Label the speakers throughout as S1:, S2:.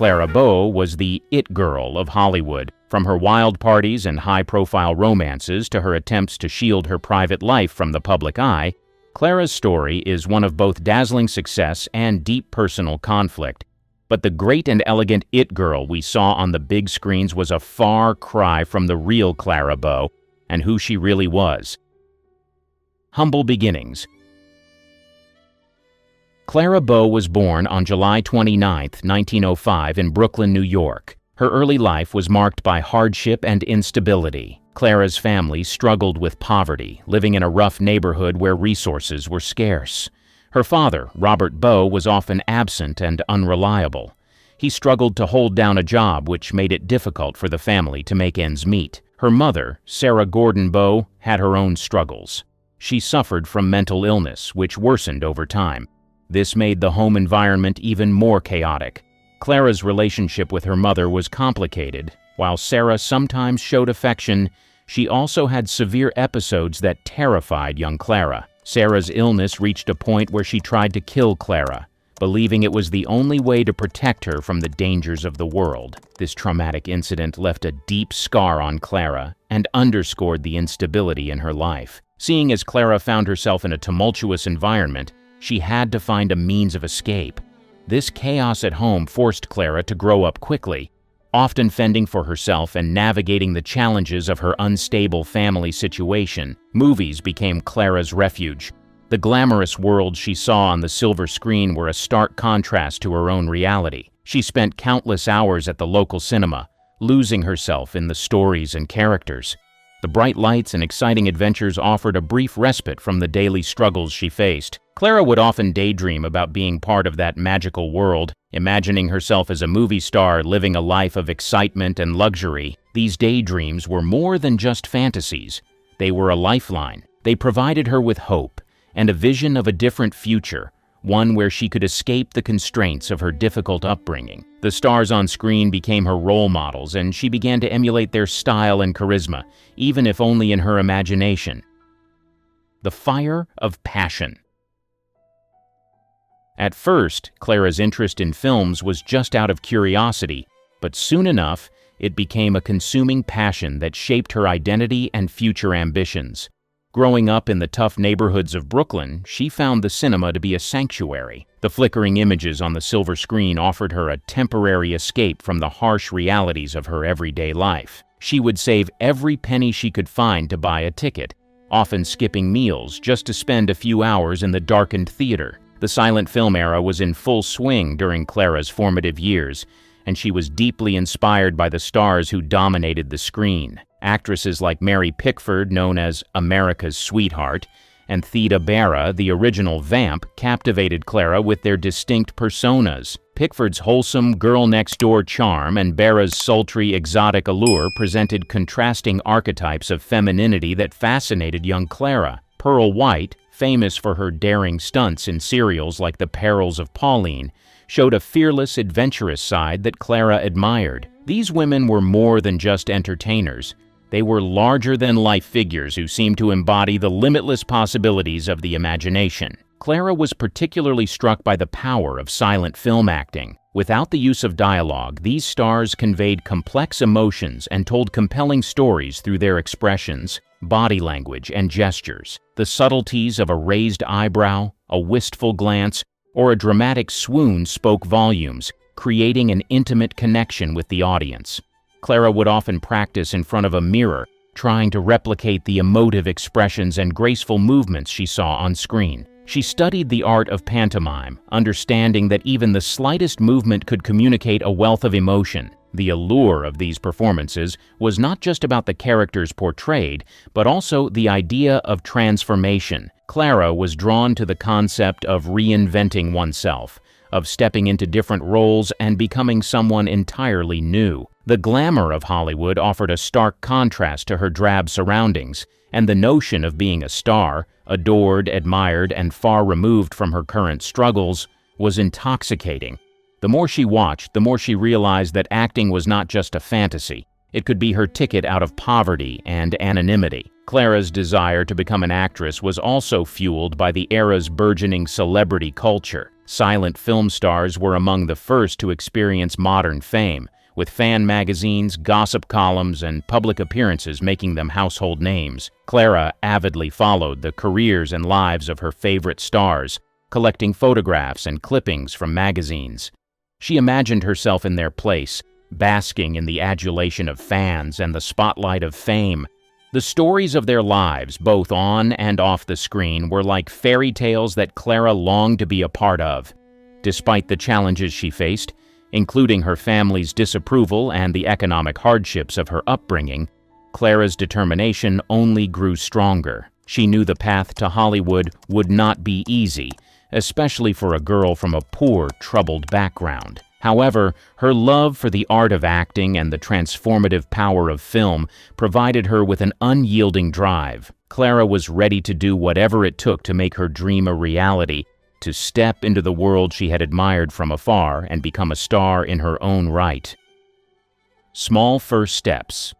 S1: Clara Bow was the it girl of Hollywood. From her wild parties and high-profile romances to her attempts to shield her private life from the public eye, Clara's story is one of both dazzling success and deep personal conflict. But the great and elegant it girl we saw on the big screens was a far cry from the real Clara Bow and who she really was. Humble beginnings. Clara Bow was born on July 29, 1905 in Brooklyn, New York. Her early life was marked by hardship and instability. Clara's family struggled with poverty, living in a rough neighborhood where resources were scarce. Her father, Robert Bow, was often absent and unreliable. He struggled to hold down a job, which made it difficult for the family to make ends meet. Her mother, Sarah Gordon Bow, had her own struggles. She suffered from mental illness, which worsened over time. This made the home environment even more chaotic. Clara's relationship with her mother was complicated. While Sarah sometimes showed affection, she also had severe episodes that terrified young Clara. Sarah's illness reached a point where she tried to kill Clara, believing it was the only way to protect her from the dangers of the world. This traumatic incident left a deep scar on Clara and underscored the instability in her life. Seeing as Clara found herself in a tumultuous environment, she had to find a means of escape. This chaos at home forced Clara to grow up quickly, often fending for herself and navigating the challenges of her unstable family situation. Movies became Clara's refuge. The glamorous worlds she saw on the silver screen were a stark contrast to her own reality. She spent countless hours at the local cinema, losing herself in the stories and characters. The bright lights and exciting adventures offered a brief respite from the daily struggles she faced. Clara would often daydream about being part of that magical world, imagining herself as a movie star living a life of excitement and luxury. These daydreams were more than just fantasies. They were a lifeline. They provided her with hope and a vision of a different future, one where she could escape the constraints of her difficult upbringing. The stars on screen became her role models, and she began to emulate their style and charisma, even if only in her imagination. The fire of passion. At first, Clara's interest in films was just out of curiosity, but soon enough, it became a consuming passion that shaped her identity and future ambitions. Growing up in the tough neighborhoods of Brooklyn, she found the cinema to be a sanctuary. The flickering images on the silver screen offered her a temporary escape from the harsh realities of her everyday life. She would save every penny she could find to buy a ticket, often skipping meals just to spend a few hours in the darkened theater. The silent film era was in full swing during Clara's formative years, and she was deeply inspired by the stars who dominated the screen. Actresses like Mary Pickford, known as America's Sweetheart, and Theda Bara, the original Vamp, captivated Clara with their distinct personas. Pickford's wholesome girl-next-door charm and Bara's sultry, exotic allure presented contrasting archetypes of femininity that fascinated young Clara. Pearl White, famous for her daring stunts in serials like The Perils of Pauline, showed a fearless, adventurous side that Clara admired. These women were more than just entertainers. They were larger-than-life figures who seemed to embody the limitless possibilities of the imagination. Clara was particularly struck by the power of silent film acting. Without the use of dialogue, these stars conveyed complex emotions and told compelling stories through their expressions, body language, and gestures. The subtleties of a raised eyebrow, a wistful glance, or a dramatic swoon spoke volumes, creating an intimate connection with the audience. Clara would often practice in front of a mirror, trying to replicate the emotive expressions and graceful movements she saw on screen. She studied the art of pantomime, understanding that even the slightest movement could communicate a wealth of emotion. The allure of these performances was not just about the characters portrayed, but also the idea of transformation. Clara was drawn to the concept of reinventing oneself, of stepping into different roles and becoming someone entirely new. The glamour of Hollywood offered a stark contrast to her drab surroundings, and the notion of being a star, adored, admired, and far removed from her current struggles, was intoxicating. The more she watched, the more she realized that acting was not just a fantasy. It could be her ticket out of poverty and anonymity. Clara's desire to become an actress was also fueled by the era's burgeoning celebrity culture. Silent film stars were among the first to experience modern fame, with fan magazines, gossip columns, and public appearances making them household names. Clara avidly followed the careers and lives of her favorite stars, collecting photographs and clippings from magazines. She imagined herself in their place, basking in the adulation of fans and the spotlight of fame. The stories of their lives, both on and off the screen, were like fairy tales that Clara longed to be a part of. Despite the challenges she faced, including her family's disapproval and the economic hardships of her upbringing, Clara's determination only grew stronger. She knew the path to Hollywood would not be easy, especially for a girl from a poor, troubled background. However, her love for the art of acting and the transformative power of film provided her with an unyielding drive. Clara was ready to do whatever it took to make her dream a reality, to step into the world she had admired from afar and become a star in her own right. Small first steps.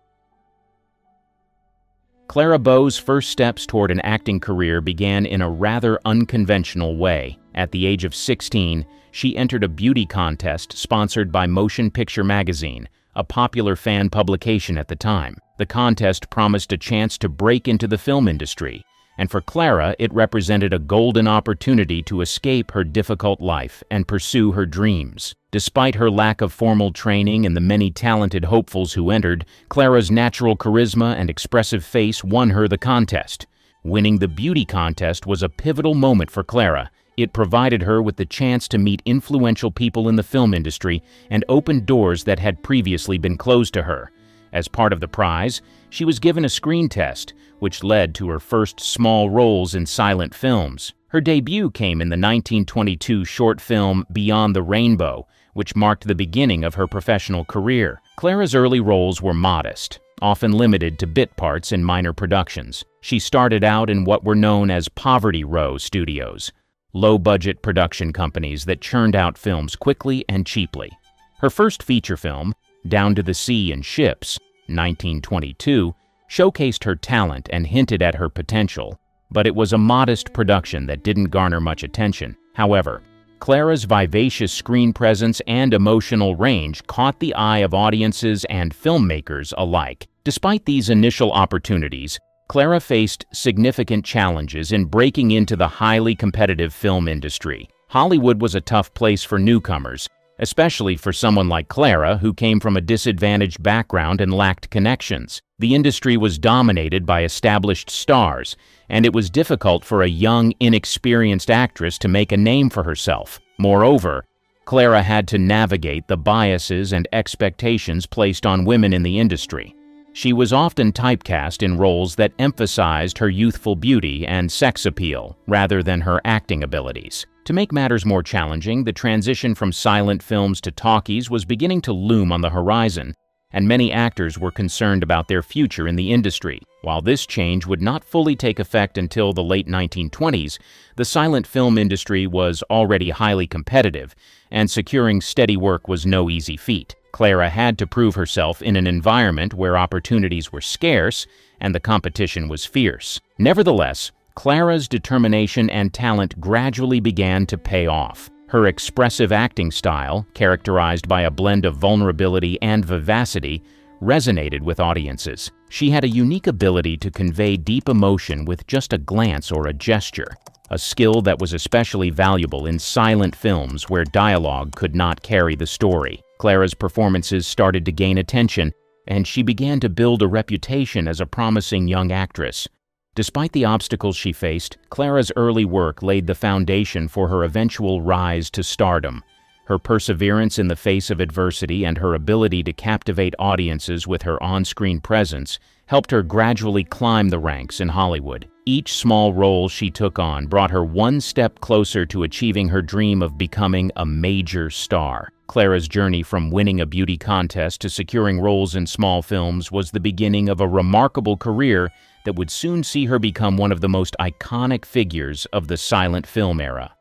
S1: Clara Bow's first steps toward an acting career began in a rather unconventional way. At the age of 16, she entered a beauty contest sponsored by Motion Picture Magazine, a popular fan publication at the time. The contest promised a chance to break into the film industry, and for Clara, it represented a golden opportunity to escape her difficult life and pursue her dreams. Despite her lack of formal training and the many talented hopefuls who entered, Clara's natural charisma and expressive face won her the contest. Winning the beauty contest was a pivotal moment for Clara. It provided her with the chance to meet influential people in the film industry and opened doors that had previously been closed to her. As part of the prize, she was given a screen test, which led to her first small roles in silent films. Her debut came in the 1922 short film Beyond the Rainbow, which marked the beginning of her professional career. Clara's early roles were modest, often limited to bit parts in minor productions. She started out in what were known as Poverty Row studios, low-budget production companies that churned out films quickly and cheaply. Her first feature film, Down to the Sea in Ships, 1922, showcased her talent and hinted at her potential, but it was a modest production that didn't garner much attention. However, Clara's vivacious screen presence and emotional range caught the eye of audiences and filmmakers alike. Despite these initial opportunities, Clara faced significant challenges in breaking into the highly competitive film industry. Hollywood was a tough place for newcomers, especially for someone like Clara, who came from a disadvantaged background and lacked connections. The industry was dominated by established stars, and it was difficult for a young, inexperienced actress to make a name for herself. Moreover, Clara had to navigate the biases and expectations placed on women in the industry. She was often typecast in roles that emphasized her youthful beauty and sex appeal, rather than her acting abilities. To make matters more challenging, the transition from silent films to talkies was beginning to loom on the horizon, and many actors were concerned about their future in the industry. While this change would not fully take effect until the late 1920s, the silent film industry was already highly competitive, and securing steady work was no easy feat. Clara had to prove herself in an environment where opportunities were scarce and the competition was fierce. Nevertheless, Clara's determination and talent gradually began to pay off. Her expressive acting style, characterized by a blend of vulnerability and vivacity, resonated with audiences. She had a unique ability to convey deep emotion with just a glance or a gesture, a skill that was especially valuable in silent films where dialogue could not carry the story. Clara's performances started to gain attention, and she began to build a reputation as a promising young actress. Despite the obstacles she faced, Clara's early work laid the foundation for her eventual rise to stardom. Her perseverance in the face of adversity and her ability to captivate audiences with her on-screen presence helped her gradually climb the ranks in Hollywood. Each small role she took on brought her one step closer to achieving her dream of becoming a major star. Clara's journey from winning a beauty contest to securing roles in small films was the beginning of a remarkable career that would soon see her become one of the most iconic figures of the silent film era.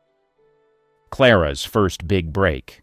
S1: Clara's first big break.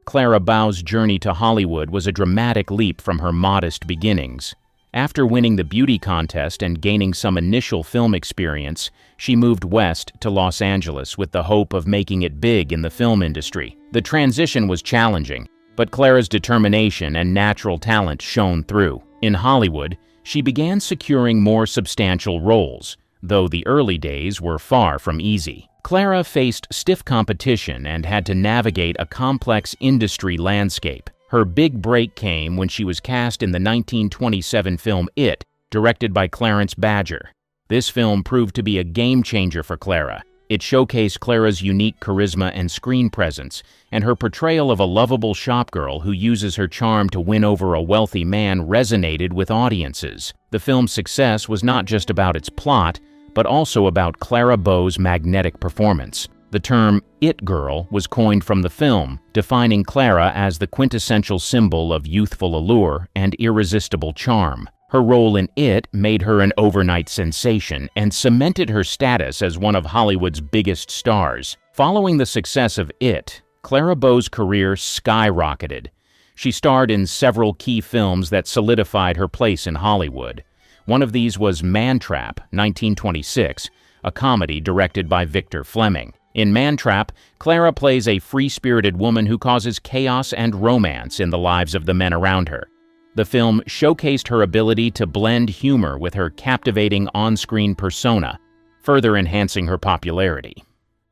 S1: Clara Bow's journey to Hollywood was a dramatic leap from her modest beginnings. After winning the beauty contest and gaining some initial film experience, she moved west to Los Angeles with the hope of making it big in the film industry. The transition was challenging, but Clara's determination and natural talent shone through. In Hollywood, she began securing more substantial roles, though the early days were far from easy. Clara faced stiff competition and had to navigate a complex industry landscape. Her big break came when she was cast in the 1927 film It, directed by Clarence Badger. This film proved to be a game-changer for Clara. It showcased Clara's unique charisma and screen presence, and her portrayal of a lovable shopgirl who uses her charm to win over a wealthy man resonated with audiences. The film's success was not just about its plot, but also about Clara Bow's magnetic performance. The term "it girl" was coined from the film, defining Clara as the quintessential symbol of youthful allure and irresistible charm. Her role in It made her an overnight sensation and cemented her status as one of Hollywood's biggest stars. Following the success of It, Clara Bow's career skyrocketed. She starred in several key films that solidified her place in Hollywood. One of these was Man Trap, 1926, a comedy directed by Victor Fleming. In Man Trap, Clara plays a free-spirited woman who causes chaos and romance in the lives of the men around her. The film showcased her ability to blend humor with her captivating on-screen persona, further enhancing her popularity.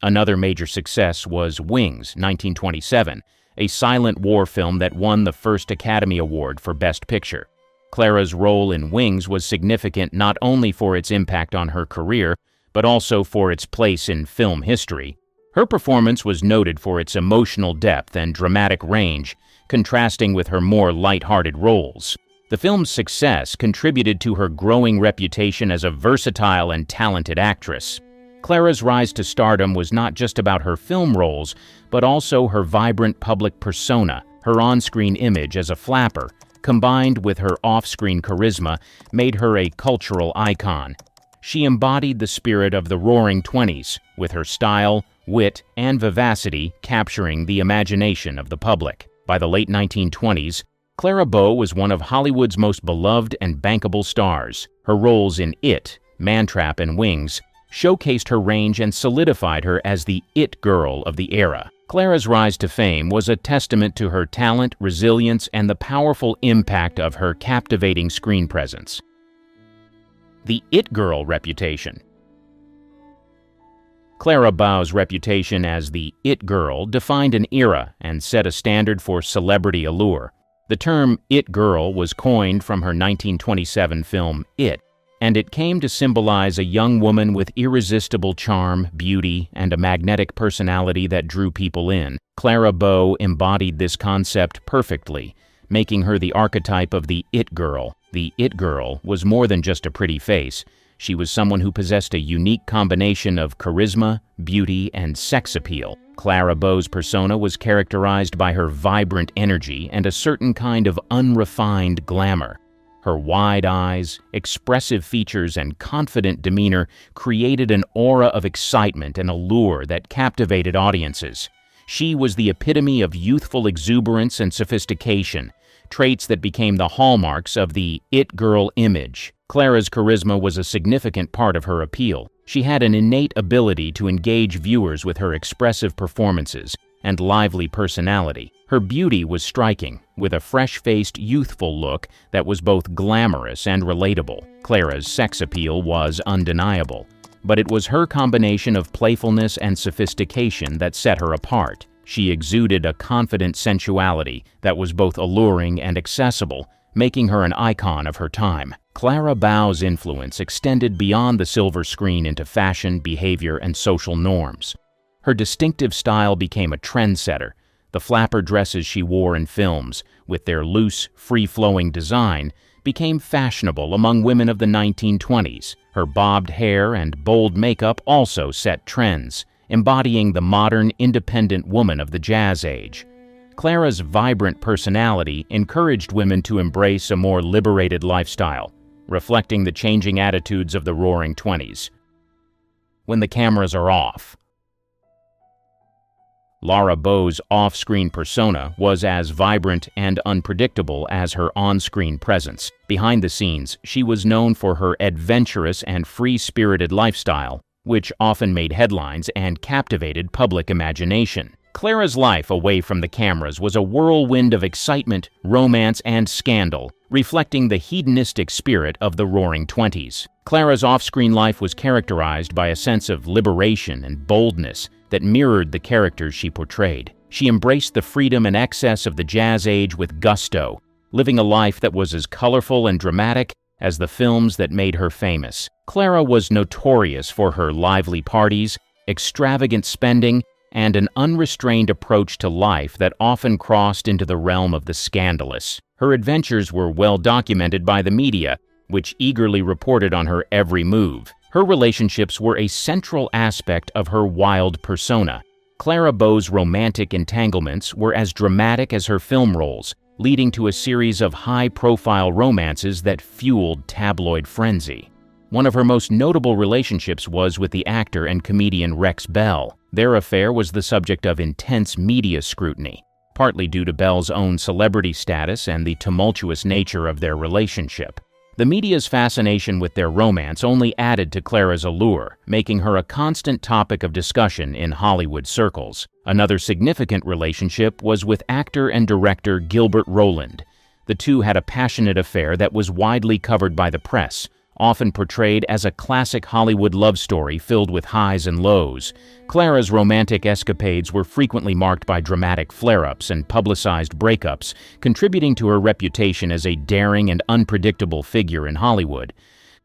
S1: Another major success was Wings, 1927, a silent war film that won the first Academy Award for Best Picture. Clara's role in Wings was significant not only for its impact on her career, but also for its place in film history. Her performance was noted for its emotional depth and dramatic range, contrasting with her more light-hearted roles. The film's success contributed to her growing reputation as a versatile and talented actress. Clara's rise to stardom was not just about her film roles, but also her vibrant public persona. Her on-screen image as a flapper, combined with her off-screen charisma, made her a cultural icon. She embodied the spirit of the Roaring Twenties, with her style, wit, and vivacity capturing the imagination of the public. By the late 1920s, Clara Bow was one of Hollywood's most beloved and bankable stars. Her roles in It, Man Trap, and Wings showcased her range and solidified her as the it girl of the era. Clara's rise to fame was a testament to her talent, resilience, and the powerful impact of her captivating screen presence. The it girl reputation. Clara Bow's reputation as the it girl defined an era and set a standard for celebrity allure. The term it girl was coined from her 1927 film It, and it came to symbolize a young woman with irresistible charm, beauty, and a magnetic personality that drew people in. Clara Bow embodied this concept perfectly, making her the archetype of the it girl. The it girl was more than just a pretty face. She was someone who possessed a unique combination of charisma, beauty, and sex appeal. Clara Bow's persona was characterized by her vibrant energy and a certain kind of unrefined glamour. Her wide eyes, expressive features, and confident demeanor created an aura of excitement and allure that captivated audiences. She was the epitome of youthful exuberance and sophistication, traits that became the hallmarks of the it girl image. Clara's charisma was a significant part of her appeal. She had an innate ability to engage viewers with her expressive performances and lively personality. Her beauty was striking, with a fresh-faced, youthful look that was both glamorous and relatable. Clara's sex appeal was undeniable, but it was her combination of playfulness and sophistication that set her apart. She exuded a confident sensuality that was both alluring and accessible, making her an icon of her time. Clara Bow's influence extended beyond the silver screen into fashion, behavior, and social norms. Her distinctive style became a trendsetter. The flapper dresses she wore in films, with their loose, free-flowing design, became fashionable among women of the 1920s. Her bobbed hair and bold makeup also set trends, embodying the modern, independent woman of the Jazz Age. Clara's vibrant personality encouraged women to embrace a more liberated lifestyle, reflecting the changing attitudes of the Roaring Twenties. When the cameras are off. Clara Bow's off-screen persona was as vibrant and unpredictable as her on-screen presence. Behind the scenes, she was known for her adventurous and free-spirited lifestyle, which often made headlines and captivated public imagination. Clara's life away from the cameras was a whirlwind of excitement, romance, and scandal, reflecting the hedonistic spirit of the Roaring Twenties. Clara's off-screen life was characterized by a sense of liberation and boldness that mirrored the characters she portrayed. She embraced the freedom and excess of the jazz age with gusto, living a life that was as colorful and dramatic as the films that made her famous. Clara was notorious for her lively parties, extravagant spending, and an unrestrained approach to life that often crossed into the realm of the scandalous. Her adventures were well documented by the media, which eagerly reported on her every move. Her relationships were a central aspect of her wild persona. Clara Bow's romantic entanglements were as dramatic as her film roles, leading to a series of high-profile romances that fueled tabloid frenzy. One of her most notable relationships was with the actor and comedian Rex Bell. Their affair was the subject of intense media scrutiny, partly due to Bell's own celebrity status and the tumultuous nature of their relationship. The media's fascination with their romance only added to Clara's allure, making her a constant topic of discussion in Hollywood circles. Another significant relationship was with actor and director Gilbert Roland. The two had a passionate affair that was widely covered by the press, often portrayed as a classic Hollywood love story filled with highs and lows. Clara's romantic escapades were frequently marked by dramatic flare-ups and publicized breakups, contributing to her reputation as a daring and unpredictable figure in Hollywood.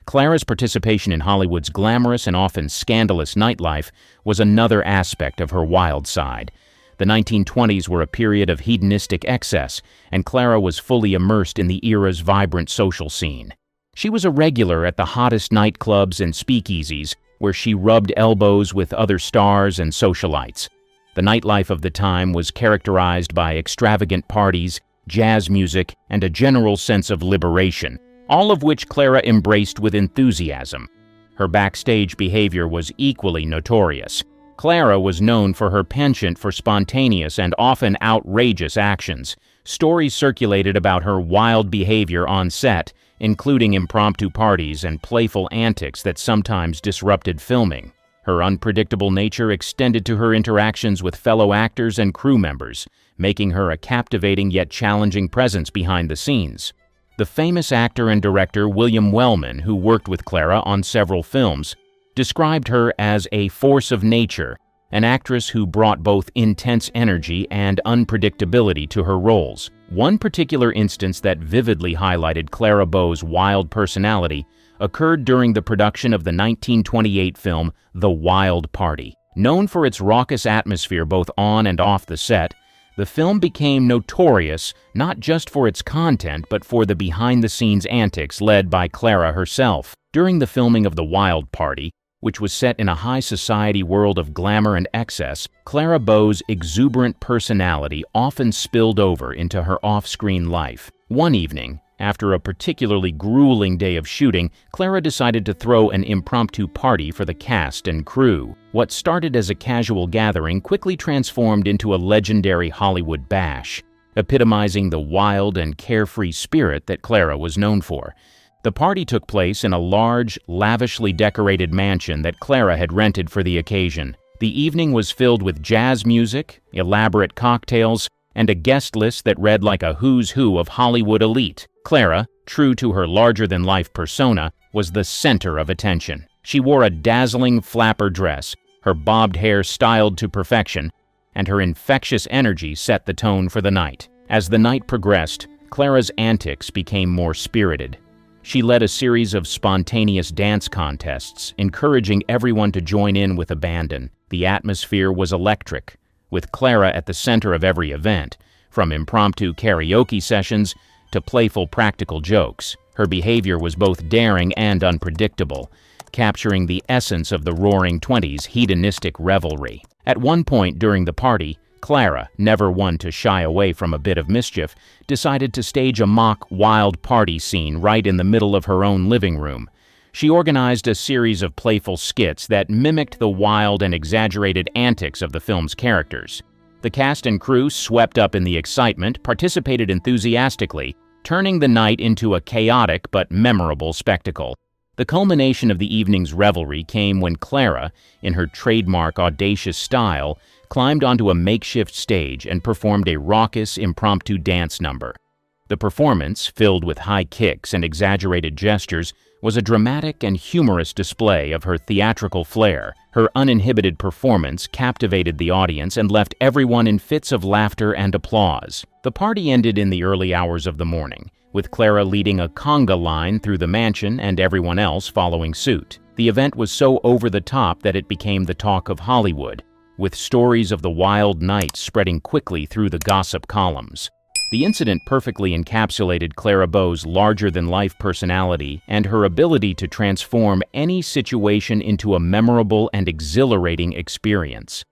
S1: Clara's participation in Hollywood's glamorous and often scandalous nightlife was another aspect of her wild side. The 1920s were a period of hedonistic excess, and Clara was fully immersed in the era's vibrant social scene. She was a regular at the hottest nightclubs and speakeasies, where she rubbed elbows with other stars and socialites. The nightlife of the time was characterized by extravagant parties, jazz music, and a general sense of liberation, all of which Clara embraced with enthusiasm. Her backstage behavior was equally notorious. Clara was known for her penchant for spontaneous and often outrageous actions. Stories circulated about her wild behavior on set, including impromptu parties and playful antics that sometimes disrupted filming. Her unpredictable nature extended to her interactions with fellow actors and crew members, making her a captivating yet challenging presence behind the scenes. The famous actor and director William Wellman, who worked with Clara on several films, described her as a force of nature, an actress who brought both intense energy and unpredictability to her roles. One particular instance that vividly highlighted Clara Bow's wild personality occurred during the production of the 1928 film The Wild Party. Known for its raucous atmosphere both on and off the set, the film became notorious not just for its content but for the behind-the-scenes antics led by Clara herself. During the filming of The Wild Party, which was set in a high-society world of glamour and excess, Clara Bow's exuberant personality often spilled over into her off-screen life. One evening, after a particularly grueling day of shooting, Clara decided to throw an impromptu party for the cast and crew. What started as a casual gathering quickly transformed into a legendary Hollywood bash, epitomizing the wild and carefree spirit that Clara was known for. The party took place in a large, lavishly decorated mansion that Clara had rented for the occasion. The evening was filled with jazz music, elaborate cocktails, and a guest list that read like a who's who of Hollywood elite. Clara, true to her larger-than-life persona, was the center of attention. She wore a dazzling flapper dress, her bobbed hair styled to perfection, and her infectious energy set the tone for the night. As the night progressed, Clara's antics became more spirited. She led a series of spontaneous dance contests, encouraging everyone to join in with abandon. The atmosphere was electric, with Clara at the center of every event, from impromptu karaoke sessions to playful practical jokes. Her behavior was both daring and unpredictable, capturing the essence of the Roaring Twenties hedonistic revelry. At one point during the party, Clara, never one to shy away from a bit of mischief, decided to stage a mock wild party scene right in the middle of her own living room. She organized a series of playful skits that mimicked the wild and exaggerated antics of the film's characters. The cast and crew, swept up in the excitement, participated enthusiastically, turning the night into a chaotic but memorable spectacle. The culmination of the evening's revelry came when Clara, in her trademark audacious style, climbed onto a makeshift stage and performed a raucous, impromptu dance number. The performance, filled with high kicks and exaggerated gestures, was a dramatic and humorous display of her theatrical flair. Her uninhibited performance captivated the audience and left everyone in fits of laughter and applause. The party ended in the early hours of the morning, with Clara leading a conga line through the mansion and everyone else following suit. The event was so over the top that it became the talk of Hollywood, with stories of the wild night spreading quickly through the gossip columns. The incident perfectly encapsulated Clara Bow's larger-than-life personality and her ability to transform any situation into a memorable and exhilarating experience.